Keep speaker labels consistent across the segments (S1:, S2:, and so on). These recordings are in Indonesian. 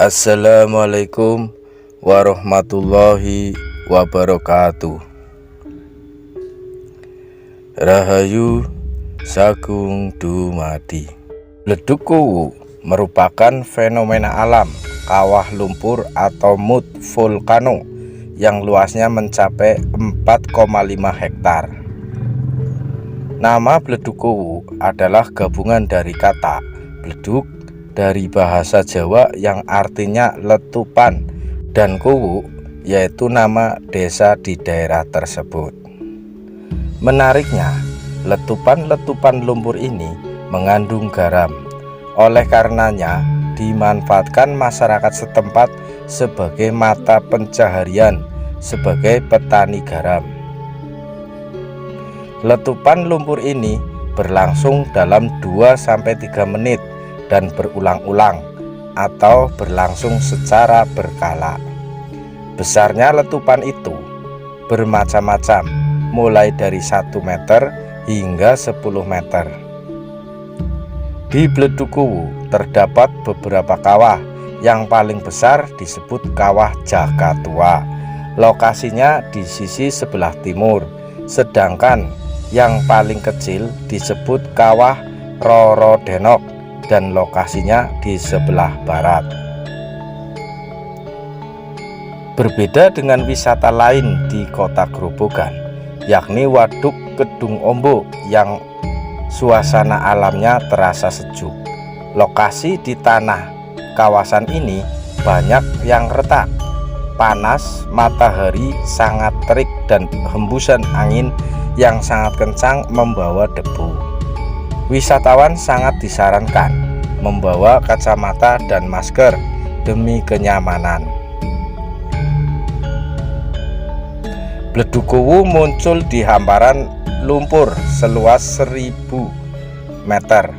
S1: Assalamualaikum warahmatullahi wabarakatuh. Rahayu Sagung Dumadi. Bledug Kuwu merupakan fenomena alam kawah lumpur atau mud volcano yang luasnya mencapai 4,5 hektar. Nama Bledug Kuwu adalah gabungan dari kata bledug dari bahasa Jawa yang artinya letupan dan kuwu yaitu nama desa di daerah tersebut. Menariknya, letupan-letupan lumpur ini mengandung garam. Oleh karenanya dimanfaatkan masyarakat setempat sebagai mata pencaharian sebagai petani garam. Letupan lumpur ini berlangsung dalam 2-3 menit dan berulang-ulang atau berlangsung secara berkala. Besarnya letupan itu bermacam-macam, mulai dari 1 meter hingga 10 meter. Di Bledug Kuwu terdapat beberapa kawah. Yang paling besar disebut Kawah Jagatua. Lokasinya di sisi sebelah timur, sedangkan yang paling kecil disebut Kawah Rorodenok dan lokasinya di sebelah barat. Berbeda dengan wisata lain di Kota Grobogan, yakni Waduk Kedung Ombo yang suasana alamnya terasa sejuk. Lokasi di tanah kawasan ini banyak yang retak, panas, matahari sangat terik dan hembusan angin yang sangat kencang membawa debu. Wisatawan sangat disarankan membawa kacamata dan masker demi kenyamanan. Bledug Kuwu muncul di hamparan lumpur seluas 1000 meter,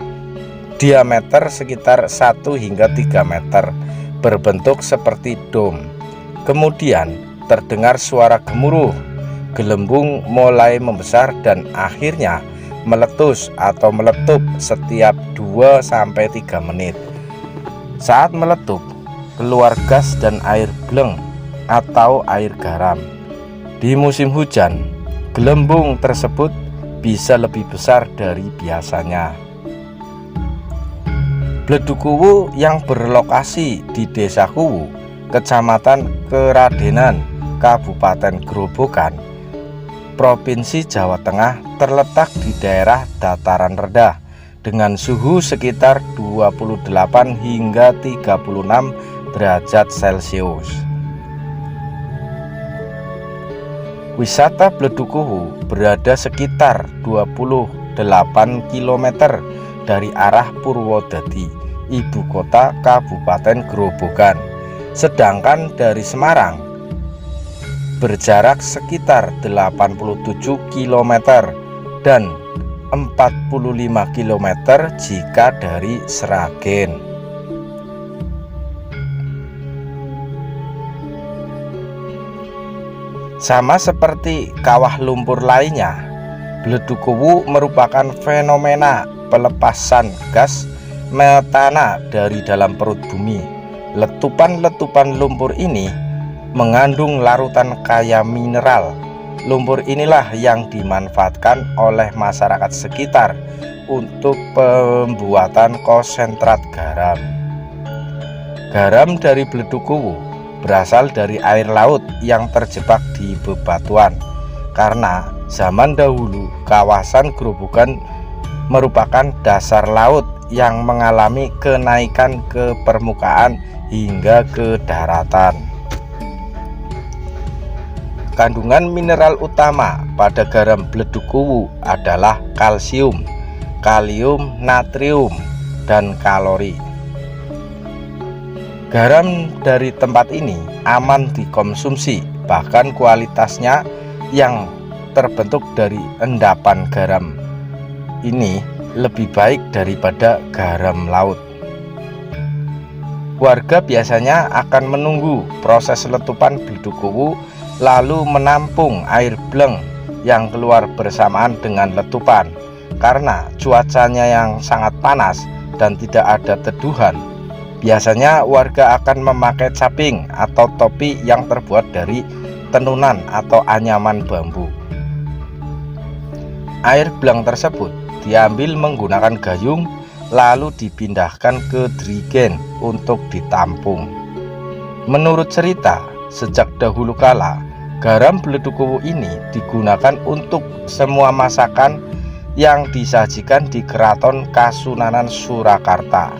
S1: diameter sekitar 1 hingga 3 meter, berbentuk seperti dom. Kemudian terdengar suara gemuruh, gelembung mulai membesar dan akhirnya meletus atau meletup setiap 2-3 menit. Saat meletup, keluar gas dan air bleng atau air garam. Di musim hujan, gelembung tersebut bisa lebih besar dari biasanya. Bledug Kuwu yang berlokasi di Desa Kuwu, Kecamatan Keradenan, Kabupaten Grobogan, Provinsi Jawa Tengah, terletak di daerah dataran rendah dengan suhu sekitar 28 hingga 36 derajat Celcius. Wisata Bledug Kuwu berada sekitar 28 km dari arah Purwodadi, ibu kota Kabupaten Grobogan. Sedangkan dari Semarang berjarak sekitar 87 km dan 45 km jika dari Sragen. Sama seperti kawah lumpur lainnya, Bledug Kuwu merupakan fenomena pelepasan gas metana dari dalam perut bumi. Letupan-letupan lumpur ini mengandung larutan kaya mineral. Lumpur inilah yang dimanfaatkan oleh masyarakat sekitar untuk pembuatan konsentrat garam. Garam dari Bledug Kuwu berasal dari air laut yang terjebak di bebatuan. Karena zaman dahulu kawasan Grobogan merupakan dasar laut yang mengalami kenaikan ke permukaan hingga ke daratan. Kandungan mineral utama pada garam Bledug Kuwu adalah kalsium, kalium, natrium, dan kalori. Garam dari tempat ini aman dikonsumsi, bahkan kualitasnya yang terbentuk dari endapan garam ini lebih baik daripada garam laut. Warga biasanya akan menunggu proses letupan Bledug Kuwu lalu menampung air bleng yang keluar bersamaan dengan letupan. Karena cuacanya yang sangat panas dan tidak ada teduhan, Biasanya warga akan memakai caping atau topi yang terbuat dari tenunan atau anyaman bambu. Air belang tersebut diambil menggunakan gayung lalu dipindahkan ke drigen untuk ditampung. Menurut cerita, sejak dahulu kala garam Bledugkowo ini digunakan untuk semua masakan yang disajikan di Keraton Kasunanan Surakarta.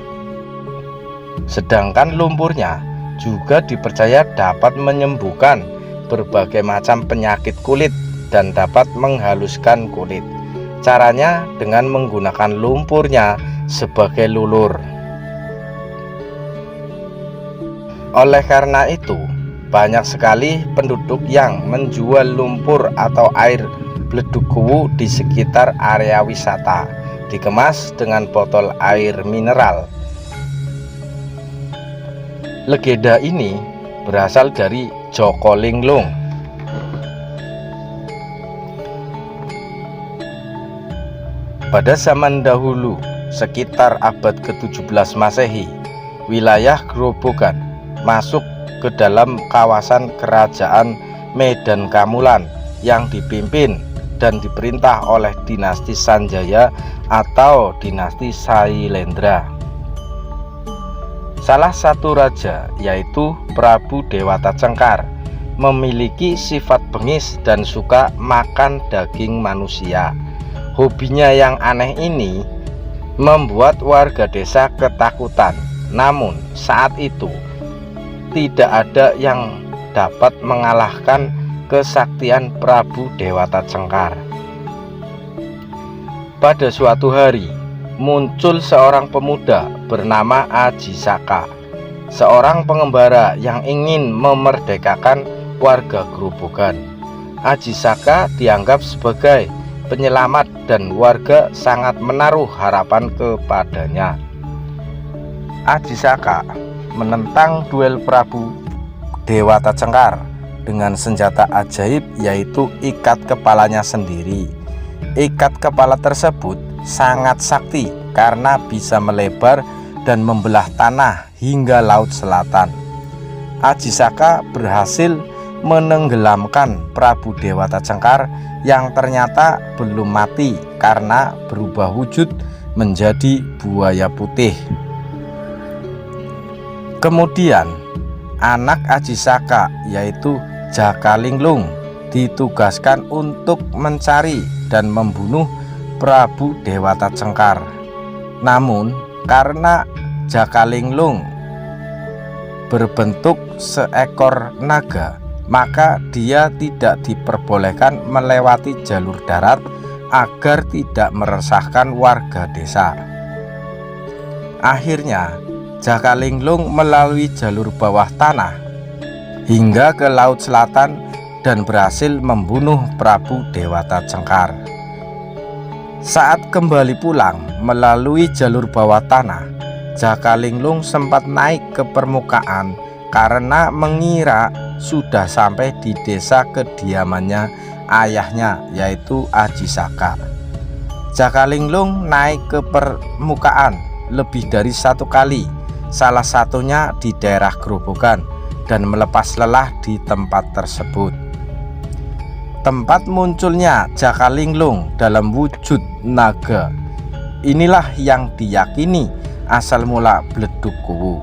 S1: Sedangkan lumpurnya juga dipercaya dapat menyembuhkan berbagai macam penyakit kulit dan dapat menghaluskan kulit. Caranya dengan menggunakan lumpurnya sebagai lulur. Oleh karena itu, banyak sekali penduduk yang menjual lumpur atau air Bledugkowo di sekitar area wisata, dikemas dengan botol air mineral. Legenda ini berasal dari Joko Linglung. Pada zaman dahulu, sekitar abad ke-17 Masehi, wilayah Grobogan masuk ke dalam kawasan kerajaan Medan Kamulan yang dipimpin dan diperintah oleh dinasti Sanjaya atau dinasti Sailendra. Salah satu raja, yaitu Prabu Dewata Cengkar, memiliki sifat bengis dan suka makan daging manusia. Hobinya yang aneh ini membuat warga desa ketakutan. Namun saat itu tidak ada yang dapat mengalahkan kesaktian Prabu Dewata Cengkar. Pada suatu hari, muncul seorang pemuda bernama Aji Saka, seorang pengembara yang ingin memerdekakan warga Grobogan. Aji Saka dianggap sebagai penyelamat dan warga sangat menaruh harapan kepadanya. Aji Saka menentang duel Prabu Dewata Cengkar dengan senjata ajaib, yaitu ikat kepalanya sendiri. Ikat kepala tersebut sangat sakti karena bisa melebar dan membelah tanah hingga laut selatan. Aji Saka berhasil menenggelamkan Prabu Dewata Cengkar yang ternyata belum mati karena berubah wujud menjadi buaya putih. Kemudian anak Aji Saka, yaitu Jaka Linglung, ditugaskan untuk mencari dan membunuh Prabu Dewata Cengkar. Namun karena Jaka Linglung berbentuk seekor naga, maka dia tidak diperbolehkan melewati jalur darat agar tidak meresahkan warga desa. Akhirnya Jaka Linglung melalui jalur bawah tanah hingga ke laut selatan dan berhasil membunuh Prabu Dewata Cengkar. Saat kembali pulang melalui jalur bawah tanah, Jaka Linglung sempat naik ke permukaan karena mengira sudah sampai di desa kediamannya ayahnya, yaitu Aji Saka. Jaka Linglung naik ke permukaan lebih dari satu kali, salah satunya di daerah Grobogan, dan melepas lelah di tempat tersebut. Tempat munculnya Jaka Linglung dalam wujud naga inilah yang diyakini asal mula Bledugkowo.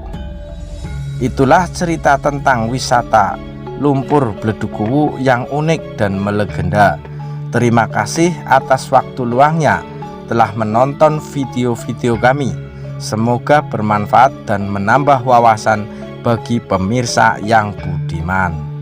S1: Itulah cerita tentang wisata lumpur Bledugkowo yang unik dan melegenda. Terima kasih atas waktu luangnya telah menonton video-video kami. Semoga bermanfaat dan menambah wawasan bagi pemirsa yang budiman.